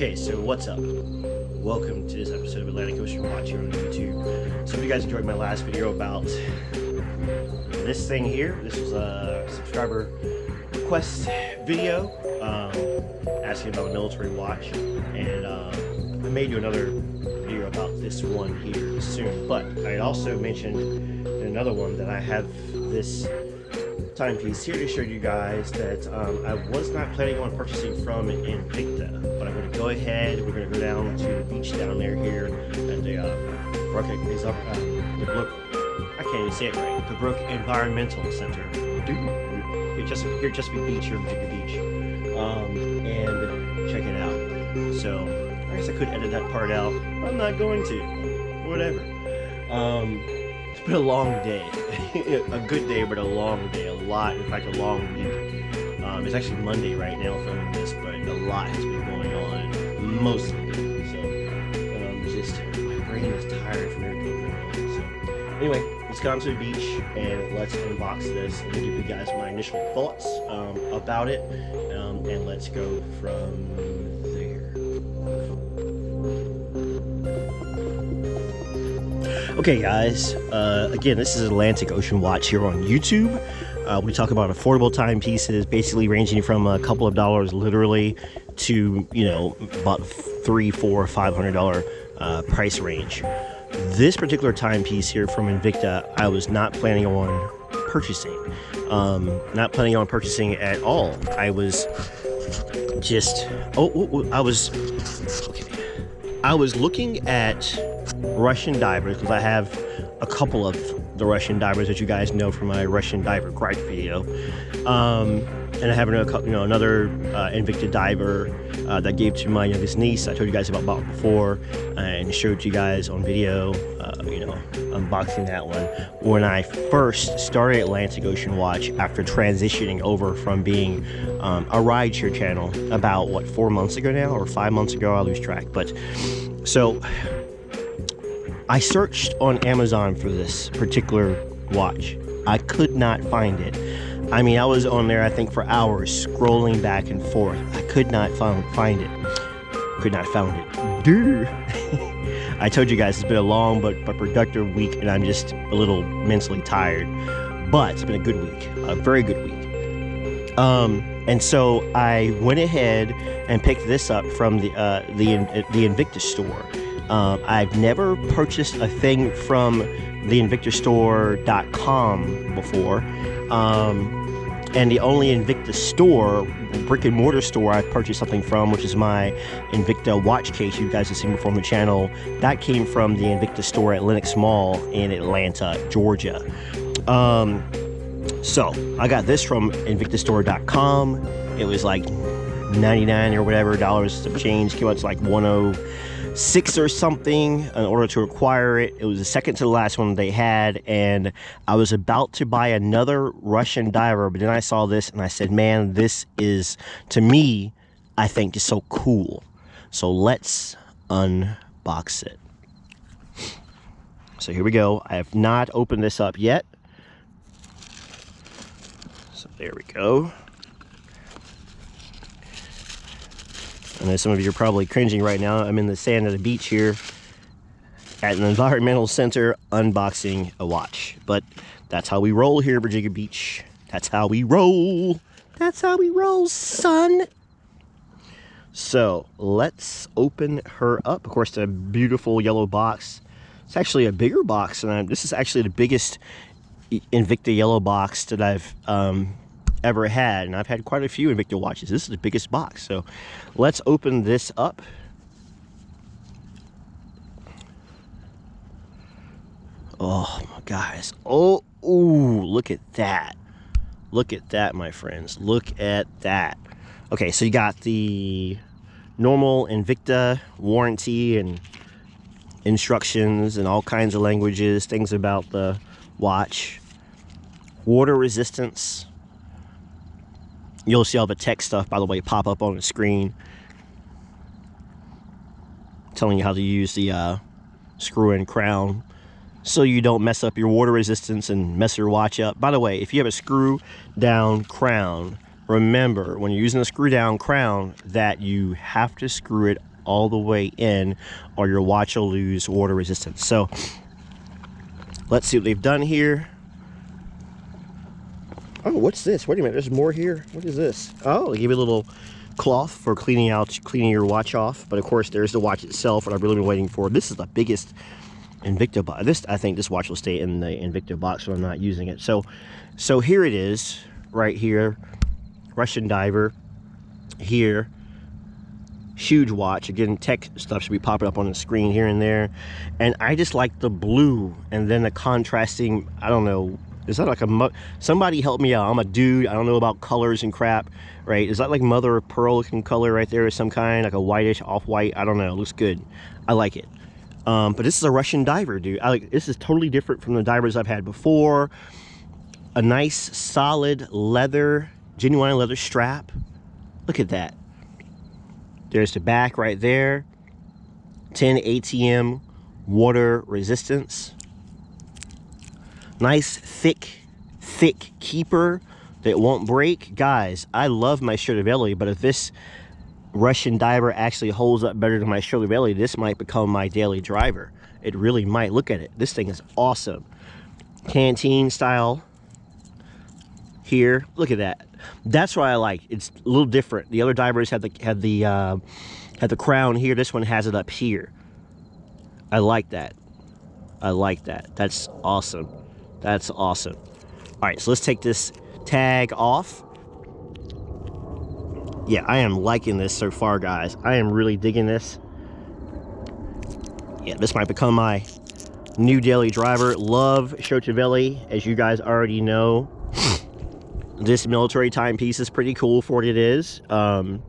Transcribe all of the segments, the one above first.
Okay, so what's up? Welcome to this episode of Atlantic Ocean Watch here on YouTube. So if you guys enjoyed my last video about this thing here, this was a subscriber request video asking about a military watch, and I may do another video about this one here soon. But I also mentioned in another one that I have this timepiece here to show you guys that I was not planning on purchasing from Invicta, but I'm going to go ahead. We're going to go down to the beach down there here at the I can't even say it right. The Brook Environmental Center. Here, Chesapeake Beach here, Virginia Beach, and check it out. So I guess I could edit that part out. I'm not going to. Whatever. It's been a long day. A good day, but a long day. In fact, a long week. It's actually Monday right now filming this, but a lot has been going on most of the day. So, my brain is tired from everything going on. So, anyway, let's go down to the beach and let's unbox this and give you guys my initial thoughts about it. And let's go from there. Okay, guys. Again, this is Atlantic Ocean Watch here on YouTube. We talk about affordable timepieces, basically ranging from a couple of dollars, literally, to about $300, $400, $500 price range. This particular timepiece here from Invicta, I was not planning on purchasing. Not planning on purchasing at all. I was just I was looking at Russian divers, because I have a couple of the Russian divers that you guys know from my Russian diver gripe video, and I have another Invicta diver that gave to my youngest niece. I told you guys about before and showed you guys on video, unboxing that one when I first started Atlantic Ocean Watch after transitioning over from being a rideshare channel about 4 months ago now, or 5 months ago, I lose track. But so I searched on Amazon for this particular watch. I could not find it. I mean, I was on there, I think, for hours, scrolling back and forth. I could not find it. Could not found it. Dude. I told you guys it's been a long but productive week, and I'm just a little mentally tired. But it's been a good week, a very good week. And so I went ahead and picked this up from the Invicta store. I've never purchased a thing from the InvictaStore.com before, and the only Invicta store, brick and mortar store, I've purchased something from, which is my Invicta watch case you guys have seen before on the channel, that came from the Invicta store at Lenox Mall in Atlanta, Georgia. So I got this from InvictaStore.com. It was like 99 or whatever dollars of change. Came out to like 106 or something in order to acquire it. It was the second to the last one they had, and I was about to buy another Russian diver, but then I saw this and I said, man, this is, to me, I think, just so cool. So let's unbox it. So here we go. I have not opened this up yet. So there we go. I know some of you are probably cringing right now. I'm in the sand of the beach here at an environmental center unboxing a watch. But that's how we roll here, Virginia Beach. That's how we roll. That's how we roll, son. So let's open her up. Of course, the beautiful yellow box. It's actually a bigger box, and this is actually the biggest Invicta yellow box that I've ever had, and I've had quite a few Invicta watches. This is the biggest box, so let's open this up. Oh, guys. Oh, ooh, look at that. Look at that, my friends. Look at that. Okay, so you got the normal Invicta warranty and instructions and all kinds of languages, things about the watch. Water resistance. You'll see all the tech stuff, by the way, pop up on the screen, telling you how to use the screw-in crown so you don't mess up your water resistance and mess your watch up. By the way, if you have a screw-down crown, remember, when you're using a screw-down crown, that you have to screw it all the way in, or your watch will lose water resistance. So let's see what they've done here. Oh, what's this? Wait a minute, there's more here. What is this? Oh, they give you a little cloth for cleaning your watch off. But of course, there's the watch itself, what I've really been waiting for. This is the biggest Invicta box. I think this watch will stay in the Invicta box when I'm not using it. So here it is, right here. Russian diver. Here. Huge watch. Again, tech stuff should be popping up on the screen here and there. And I just like the blue and then the contrasting, I don't know, is that like a somebody help me out? I'm a dude, I don't know about colors and crap, right? Is that like mother of pearl looking color right there, or some kind, like a whitish off-white? I don't know. It looks good. I like it. But this is a Russian diver, dude. This is totally different from the divers I've had before. A nice solid leather, genuine leather strap. Look at that. There's the back right there. 10 ATM water resistance. Nice thick keeper that won't break. Guys, I love my Stradivari, but if this Russian diver actually holds up better than my Stradivari, this might become my daily driver. It really might. Look at it. This thing is awesome. Canteen style here. Look at that. That's what I like. It's a little different. The other divers had the crown here. This one has it up here. I like that. I like that. That's awesome. That's awesome. All right, so let's take this tag off. Yeah, I am liking this so far, guys. I am really digging this. Yeah, this might become my new daily driver. Love Stradivari, as you guys already know. This military timepiece is pretty cool for what it is. You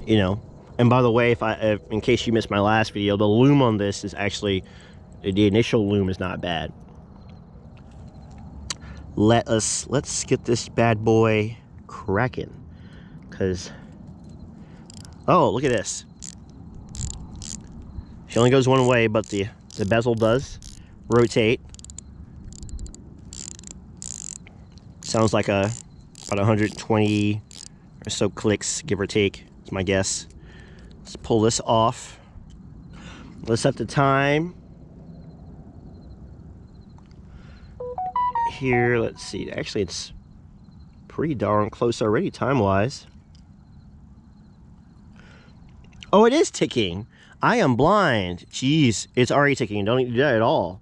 know, and by the way, if in case you missed my last video, the loom on this is actually, the initial loom is not bad. Let's get this bad boy cracking, because, oh, look at this. She only goes one way, but the bezel does rotate. Sounds like about 120 or so clicks, give or take, is my guess. Let's pull this off. Let's set the time. Here, let's see. Actually, it's pretty darn close already, time-wise. Oh, it is ticking. I am blind. Jeez, it's already ticking. Don't need to do that at all.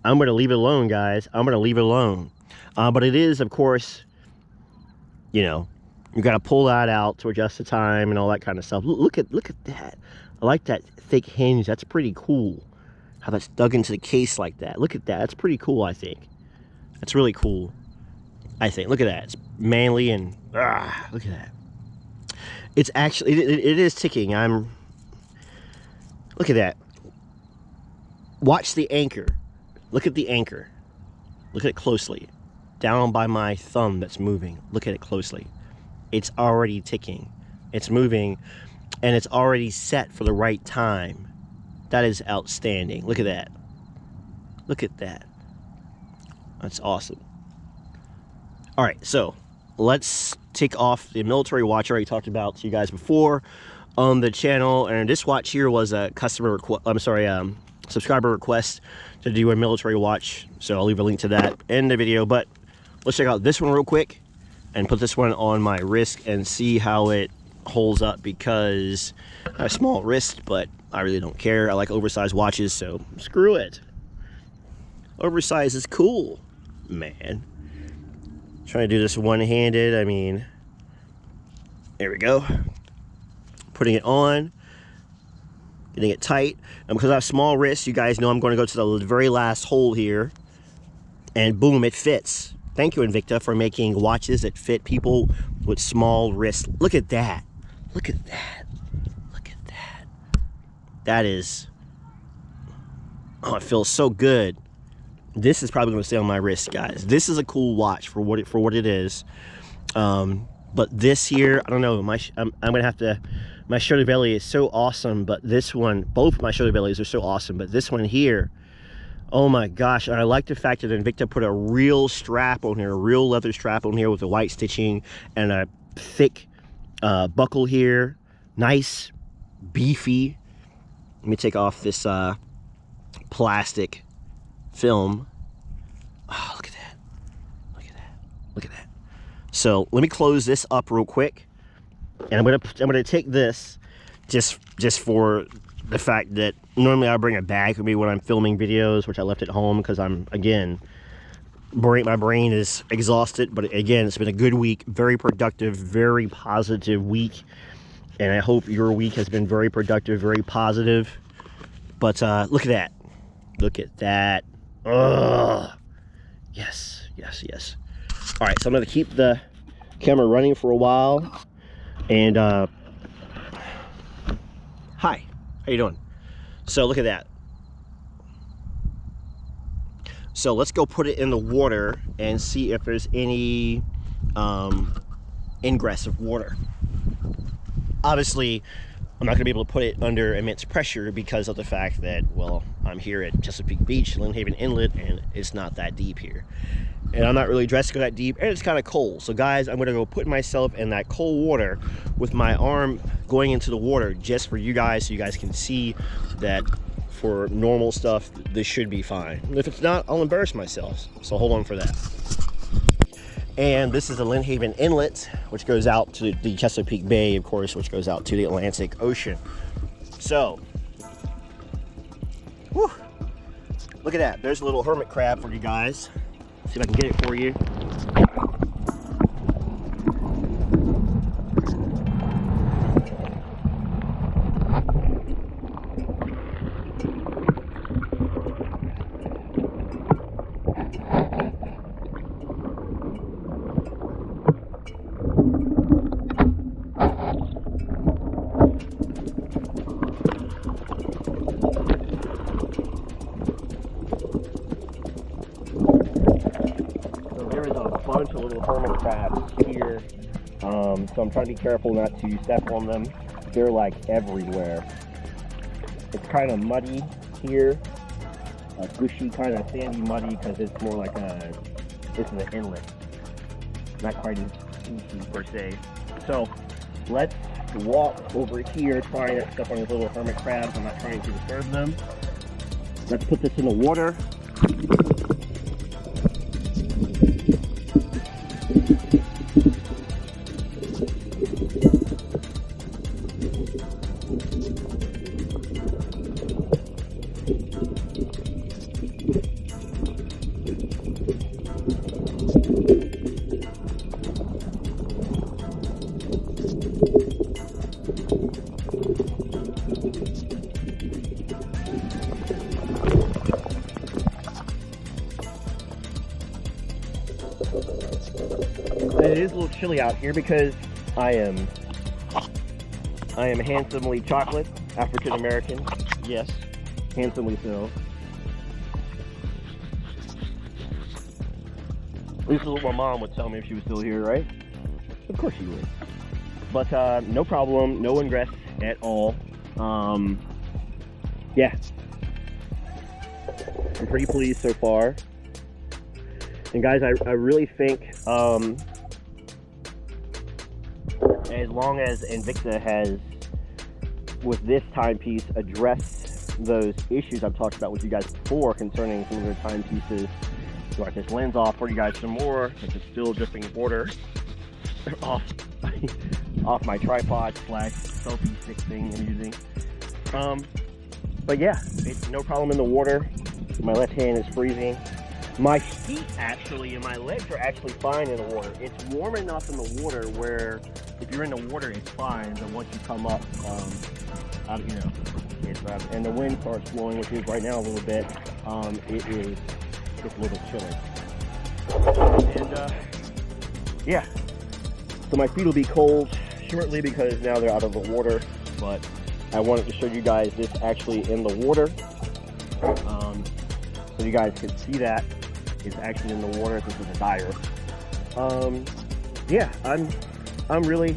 I'm going to leave it alone, guys. I'm going to leave it alone. But it is, of course, you know, you got to pull that out to adjust the time and all that kind of stuff. Look at that. I like that thick hinge. That's pretty cool. How that's dug into the case like that. Look at that. That's pretty cool, I think. That's really cool, I think. Look at that. It's manly and look at that. It's actually, it is ticking. Look at that. Watch the anchor. Look at the anchor. Look at it closely. Down by my thumb that's moving. Look at it closely. It's already ticking. It's moving, and it's already set for the right time. That is outstanding. Look at that. Look at that. That's awesome. All right, so let's take off the military watch I already talked about to you guys before on the channel. And this watch here was a subscriber request to do a military watch. So I'll leave a link to that in the video. But let's check out this one real quick and put this one on my wrist and see how it holds up, because I have a small wrist, but I really don't care. I like oversized watches, so screw it. Oversized is cool, man. Trying to do this one-handed. I mean, there we go. Putting it on, getting it tight. And because I have small wrists, you guys know I'm going to go to the very last hole here, and boom, it fits. Thank you, Invicta, for making watches that fit people with small wrists. Look at that. Look at that. Look at that. That is, oh, it feels so good. This is probably going to stay on my wrist, guys. This is a cool watch for what it is. But this here, I don't know. I'm going to have to. My Stradivari is so awesome, but this one, both my Stradivari's are so awesome, but this one here, oh my gosh. And I like the fact that Invicta put a real strap on here, a real leather strap on here with the white stitching and a thick buckle here. Nice beefy. Let me take off this plastic film. Oh, look at that. Look at that. Look at that. So let me close this up real quick. And I'm gonna take this just for the fact that normally I bring a bag with me when I'm filming videos, which I left at home because I'm, again, my brain is exhausted. But again, it's been a good week, very productive, very positive week. And I hope your week has been very productive, very positive. But look at that. Look at that. Ugh. Yes, yes, yes. All right, so I'm gonna keep the camera running for a while. And hi, how you doing? So look at that. So let's go put it in the water and see if there's any ingress of water. Obviously, I'm not gonna be able to put it under immense pressure because of the fact that, well, I'm here at Chesapeake Beach, Lynnhaven Inlet, and it's not that deep here. And I'm not really dressed to go that deep, and it's kind of cold. So guys, I'm gonna go put myself in that cold water with my arm going into the water just for you guys, so you guys can see that for normal stuff, this should be fine. And if it's not, I'll embarrass myself. So hold on for that. And this is the Lynnhaven Inlet, which goes out to the Chesapeake Bay, of course, which goes out to the Atlantic Ocean. So, whew, look at that. There's a little hermit crab for you guys. See if I can get it for you. Bunch of little hermit crabs here, so I'm trying to be careful not to step on them. They're like everywhere. It's kind of muddy here, gushy, kind of sandy muddy, because it's more like this is an inlet, not quite as easy per se. So let's walk over here, trying to step on these little hermit crabs. I'm not trying to disturb them. Let's put this in the water. It is a little chilly out here because I am handsomely chocolate, African American. Yes, handsomely so. This is what my mom would tell me if she was still here, right? Of course she would. But no problem, no ingress at all. Yeah, I'm pretty pleased so far. And guys, I really think as long as Invicta has, with this timepiece, addressed those issues I've talked about with you guys before concerning some of their timepieces, so I take lens off for you guys some more, which is still dripping water off my tripod / selfie stick thing I'm using. But yeah, it's no problem in the water. My left hand is freezing. My feet actually and my legs are actually fine in the water. It's warm enough in the water where if you're in the water, it's fine. But once you come up, you know, it's and the wind starts blowing, which is right now a little bit. It is just a little chilly. And yeah, so my feet will be cold shortly because now they're out of the water. But I wanted to show you guys this actually in the water, so you guys can see that it's actually in the water. This is a dyer. Yeah, I'm really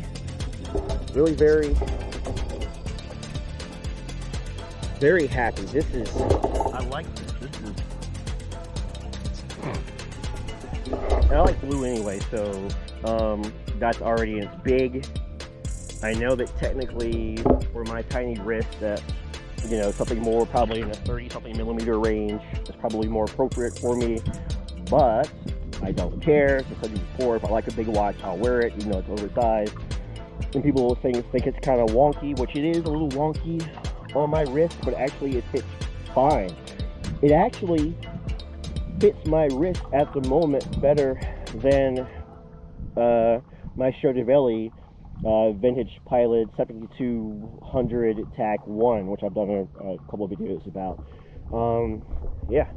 very happy. I like this. And I like blue anyway, so that's already, it's big. I know that technically for my tiny wrist that, you know, something more probably in the 30-something millimeter range is probably more appropriate for me, but I don't care. As I said before, if I like a big watch, I'll wear it, even though it's oversized. And people will think it's kind of wonky, which it is a little wonky on my wrist, but actually it fits fine. It actually fits my wrist at the moment better than my Stradivari Vintage Pilot 7200 TAC 1, which I've done a couple of videos about. Yeah,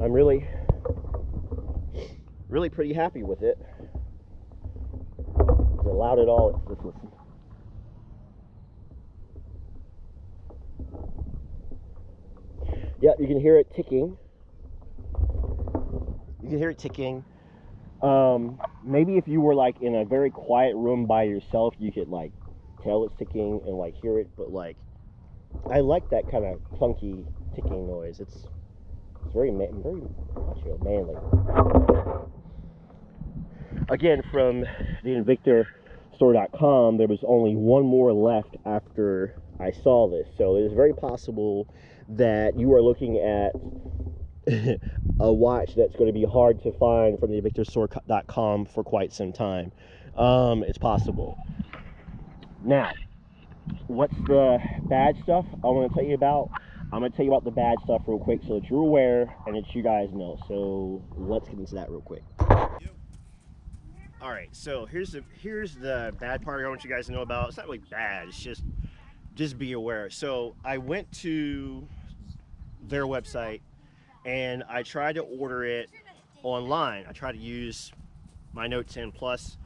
I'm really pretty happy with it. It's loud at all. Let's listen. Yeah, you can hear it ticking. You can hear it ticking. Maybe if you were like in a very quiet room by yourself, you could like tell it's ticking and like hear it, but like I like that kind of clunky ticking noise. It's very macho, manly. Again, from the Invicta store.com, there was only one more left after I saw this, so it is very possible that you are looking at a watch that's going to be hard to find from the invictastore.com for quite some time. It's possible. Now, what's the bad stuff I want to tell you about? I'm going to tell you about the bad stuff real quick so that you're aware and that you guys know. So let's get into that real quick. All right, so here's the bad part I want you guys to know about. It's not really bad, it's just be aware. So I went to their website and I tried to order it online. I tried to use my Note 10 Plus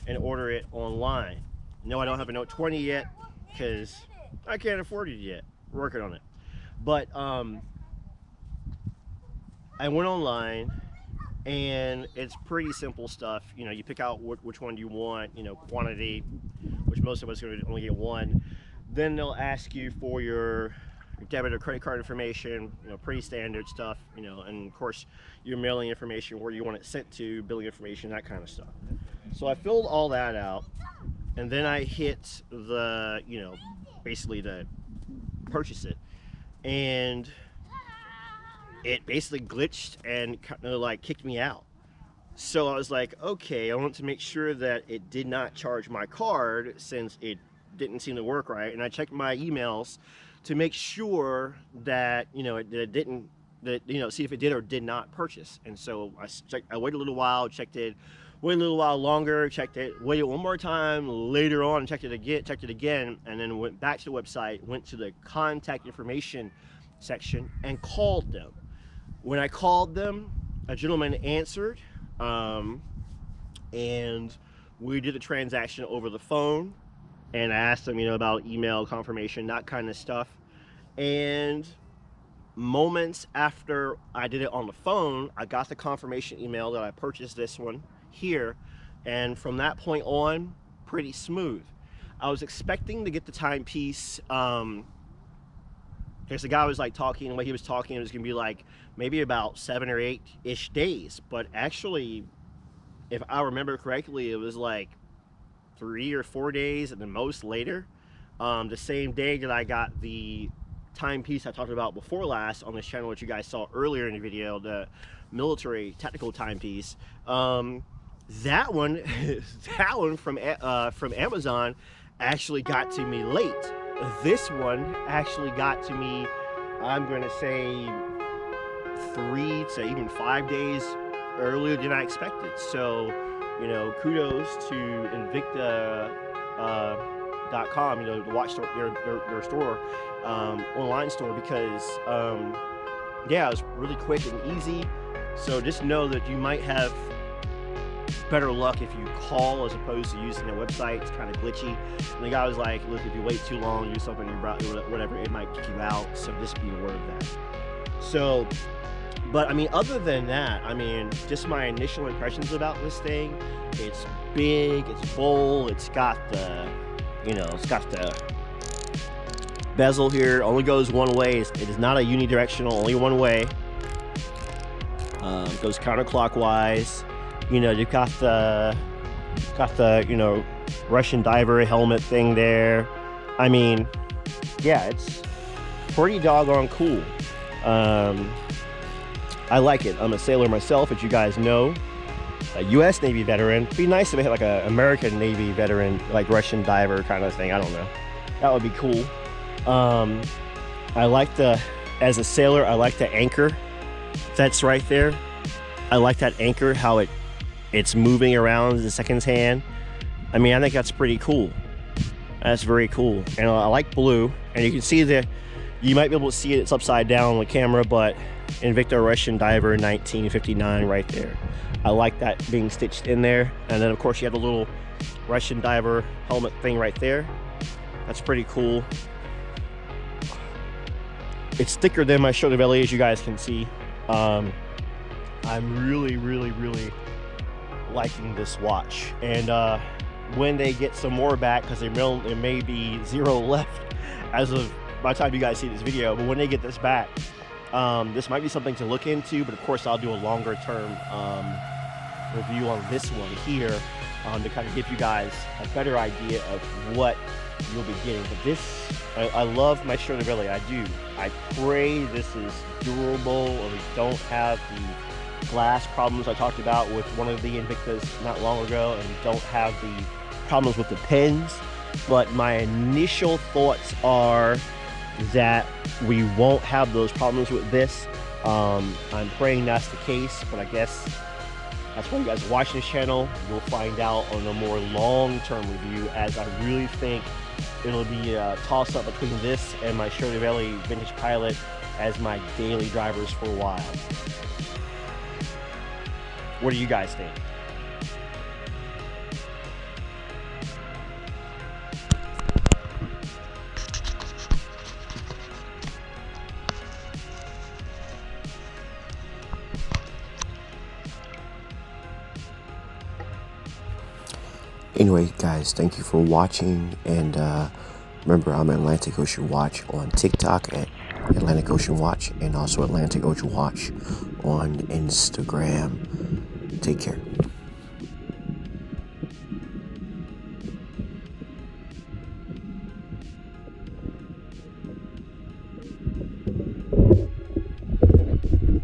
and order it online. No, I don't have a Note 20 yet because I can't afford it yet. We're working on it. But I went online and it's pretty simple stuff. You know, you pick out which one you want, you know, quantity, which most of us are going to only get one. Then they'll ask you for your debit or credit card information, you know, pretty standard stuff, you know, and of course your mailing information, where you want it sent to, billing information, that kind of stuff. So I filled all that out, and then I hit the, you know, basically to purchase it, and it basically glitched and kind of like kicked me out. So I was like, okay, I want to make sure that it did not charge my card since it didn't seem to work right, and I checked my emails to make sure that, you know, it didn't, that, you know, see if it did or did not purchase. And so I waited a little while, checked it, waited a little while longer, checked it, waited one more time later on, checked it again, and then went back to the website, went to the contact information section and called them. When I called them, a gentleman answered, and we did the transaction over the phone. And I asked them, you know, about email confirmation, that kind of stuff. And moments after I did it on the phone, I got the confirmation email that I purchased this one here. And from that point on, pretty smooth. I was expecting to get the timepiece, because the guy was like talking, the way he was talking, it was gonna be like maybe about 7 or 8-ish days. But actually, if I remember correctly, it was like 3 or 4 days at the most later. The same day that I got the timepiece I talked about before last on this channel, which you guys saw earlier in the video, the military tactical timepiece. That one from Amazon actually got to me late. This one actually got to me, I'm going to say 3 to even 5 days earlier than I expected. So, you know, kudos to Invicta.com, you know, the watch store, their store, online store, because yeah, it was really quick and easy. So just know that you might have better luck if you call as opposed to using the website. It's kind of glitchy. And the guy was like, look, if you wait too long, do something in your browser, whatever, it might kick you out. So just be aware of that. So, but I mean, other than that, I mean, just my initial impressions about this thing, it's big, it's full, it's got the, you know, it's got the bezel here, only goes one way. It is not a unidirectional, only one way. Goes counterclockwise. You know, you've got the, you know, Russian diver helmet thing there. I mean, yeah, it's pretty doggone cool. I like it. I'm a sailor myself, as you guys know, a U.S. Navy veteran. It'd be nice if it had like an American Navy veteran, like Russian diver kind of thing. I don't know. That would be cool. I like as a sailor, I like the anchor that's right there. I like that anchor, how it's moving around the second hand. I mean, I think that's pretty cool. That's very cool. And I like blue. And you can see you might be able to see it's upside down on the camera, but Invicta Russian Diver 1959 right there. I like that being stitched in there. And then of course you have the little Russian diver helmet thing right there. That's pretty cool. It's thicker than my shoulder belly, as you guys can see. I'm really liking this watch. And when they get some more back, because there may be 0 left as of by the time you guys see this video, but when they get this back, this might be something to look into. But of course I'll do a longer term review on this one here, to kind of give you guys a better idea of what you'll be getting. But this, I love my shoulder belly. I do. I pray this is durable, or we don't have the glass problems I talked about with one of the Invictas not long ago, and we don't have the problems with the pins. But my initial thoughts are that we won't have those problems with this. I'm praying that's the case, but I guess that's why you guys are watching this channel. You'll find out on a more long-term review, as I really think it'll be a toss-up between this and my Shirley Valley Vintage Pilot as my daily drivers for a while. What do you guys think? Anyway, guys, thank you for watching, and remember, I'm Atlantic Ocean Watch on TikTok at Atlantic Ocean Watch, and also Atlantic Ocean Watch on Instagram. Take care.